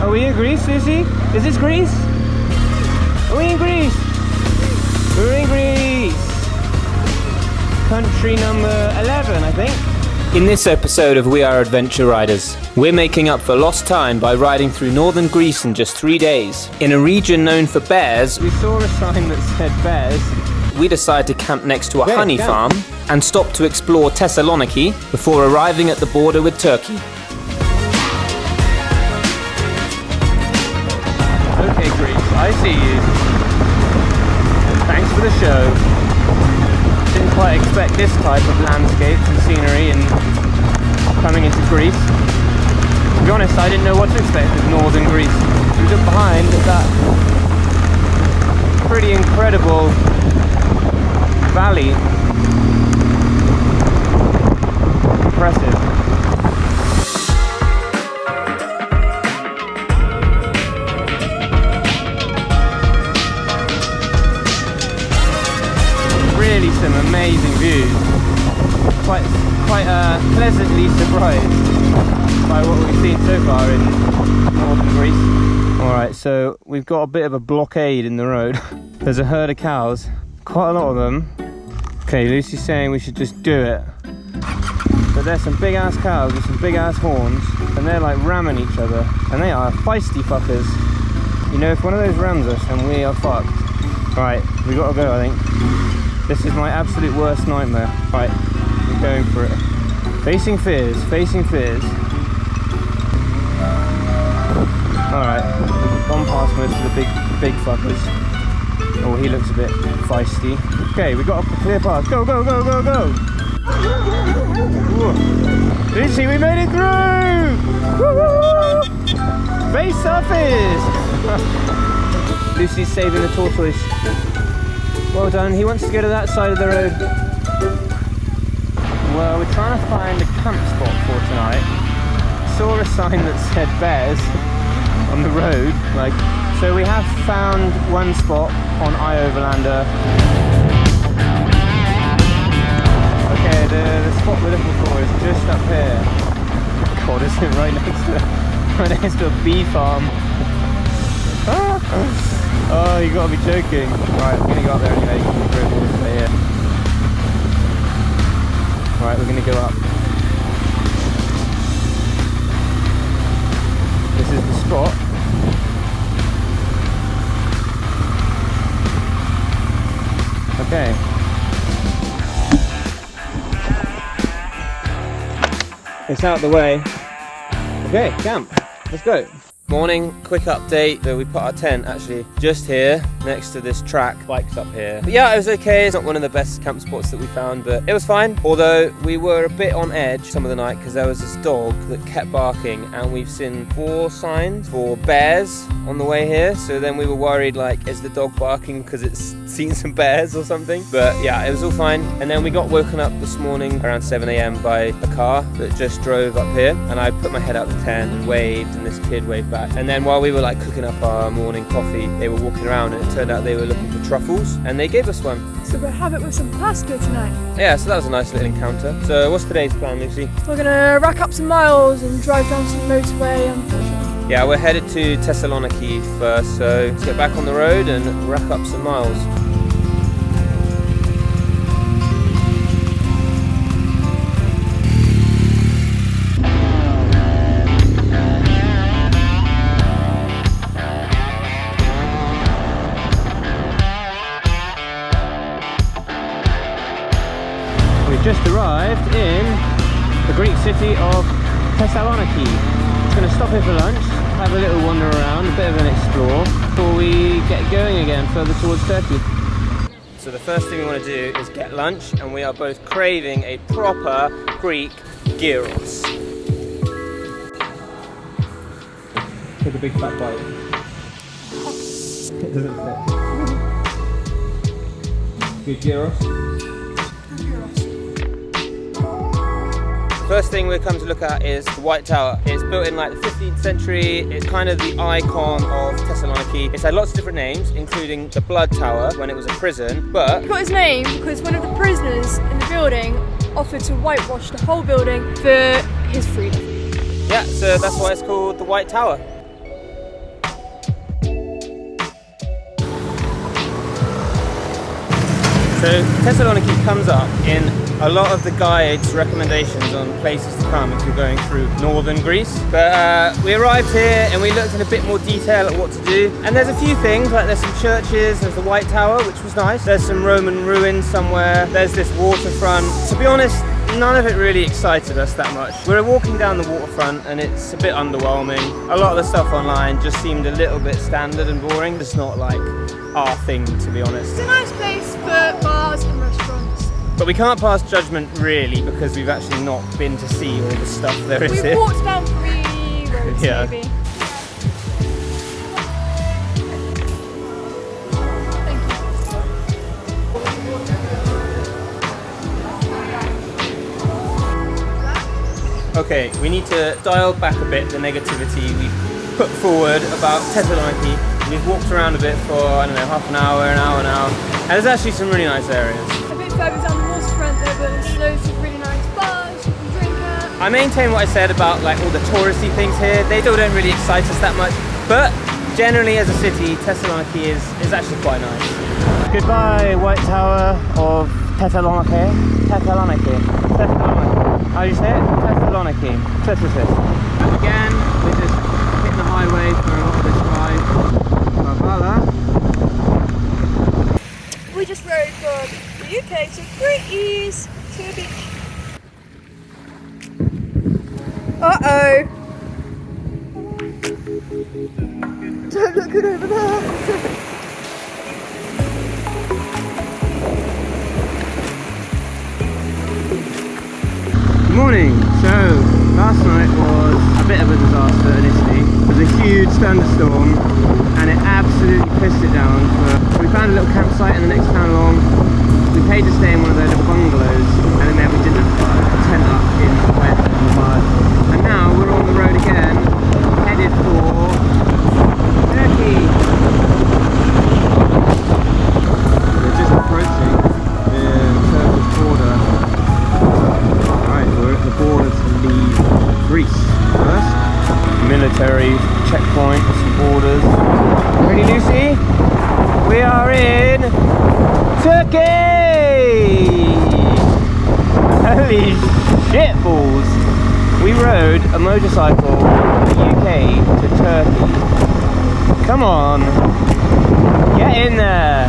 Are we in Greece, Lucy? Is this Greece? Are we in Greece? We're in Greece. Country number 11, I think. In this episode of We Are Adventure Riders, we're making up for lost time by riding through northern Greece in just 3 days. In a region known for bears, we saw a sign that said bears. We decided to camp next to a honey farm and stop to explore Thessaloniki before arriving at the border with Turkey. Okay, Greece, I see you. Thanks for the show. Didn't quite expect this type of landscapes and scenery and coming into Greece. To be honest, I didn't know what to expect of northern Greece. If you look behind at that pretty incredible valley. Impressive. Really some amazing views. Quite pleasantly surprised by what we've seen so far in northern Greece. Alright, so we've got a bit of a blockade in the road. There's a herd of cows, quite a lot of them. Okay, Lucy's saying we should just do it. But there's some big ass cows with some big ass horns, and they're like ramming each other, and they are feisty fuckers. You know, if one of those rams us, then we are fucked. Right, we gotta go, I think. This is my absolute worst nightmare. Right, we're going for it. Facing fears, facing fears. Alright, we've gone past most of the big fuckers. Oh, he looks a bit feisty. Okay, we got up the clear path. Go, go, go, go, go! Lucy, we made it through! Woo-hoo! Face surface! Lucy's saving the tortoise. Well done, he wants to go to that side of the road. Well, we're trying to find a camp spot for tonight. Saw a sign that said bears on the road, so we have found one spot on Iovalander. Okay, the spot we're looking for is just up here. God, isn't it right next to a bee farm? Oh, you gotta be joking. Right, we're gonna go up there anyway. We're all this way here. Right, we're gonna go up. This is the spot. Okay. It's out the way. Okay, camp. Let's go. Morning, quick update. So we put our tent actually just here next to this track. Bike's up here. But yeah, it was okay. It's not one of the best camp spots that we found, but it was fine. Although we were a bit on edge some of the night because there was this dog that kept barking, and we've seen 4 signs for bears on the way here. So then we were worried, is the dog barking because it's seen some bears or something? But yeah, it was all fine. And then we got woken up this morning around 7 a.m. by a car that just drove up here, and I put my head out the tent and waved, and this kid waved back. And then while we were cooking up our morning coffee, they were walking around, and it turned out they were looking for truffles, and they gave us one. So we'll have it with some pasta tonight. Yeah, so that was a nice little encounter. So what's today's plan, Lucy? We're gonna rack up some miles and drive down some motorway, unfortunately. Yeah, we're headed to Thessaloniki first, so let's get back on the road and rack up some miles. We've just arrived in the Greek city of Thessaloniki. Just going to stop here for lunch, have a little wander around, a bit of an explore before we get going again further towards Turkey. So the first thing we want to do is get lunch, and we are both craving a proper Greek gyros. Take a big fat bite. It doesn't fit. Good gyros. First thing we've come to look at is the White Tower. It's built in the 15th century. It's kind of the icon of Thessaloniki. It's had lots of different names, including the Blood Tower when it was a prison, but... It got its name because one of the prisoners in the building offered to whitewash the whole building for his freedom. Yeah, so that's why it's called the White Tower. So Thessaloniki comes up in a lot of the guides' recommendations on places to come if you're going through northern Greece. But we arrived here and we looked in a bit more detail at what to do. And there's a few things, like there's some churches, there's the White Tower, which was nice. There's some Roman ruins somewhere. There's this waterfront. To be honest, none of it really excited us that much. We were walking down the waterfront and it's a bit underwhelming. A lot of the stuff online just seemed a little bit standard and boring. It's not like our thing, to be honest. It's a nice place for bars and restaurants. But we can't pass judgment really because we've actually not been to see all the stuff there is We've here. walked down 3 roads Yeah. maybe. Okay, we need to dial back a bit the negativity we put forward about Thessaloniki. We've walked around a bit for, I don't know, half an hour now. And there's actually some really nice areas. A bit further down the waterfront there was loads of really nice bars you can drink at. I maintain what I said about like all the touristy things here. They still don't really excite us that much. But generally as a city, Thessaloniki is actually quite nice. Goodbye, White Tower of Thessaloniki. How do you say it? Thessaloniki. And again, we're just hitting the highway for a lot of this drive. We just rode from the UK to Greece to the beach. Uh-oh. Don't look good over there. Morning. So last night was a bit of a disaster initially. It was a huge thunderstorm and it absolutely pissed it down. But we found a little campsite in the next town along. We paid to stay in one of those little bungalows and then we did a tent up in the wet and the mud. And now we're on the road again, headed for Turkey. We're just approaching the Turkish border. We're at the border to leave Greece first. Military checkpoint, some borders. Ready, Lucy? We are in Turkey! Holy shit balls! We rode a motorcycle from the UK to Turkey. Come on! Get in there!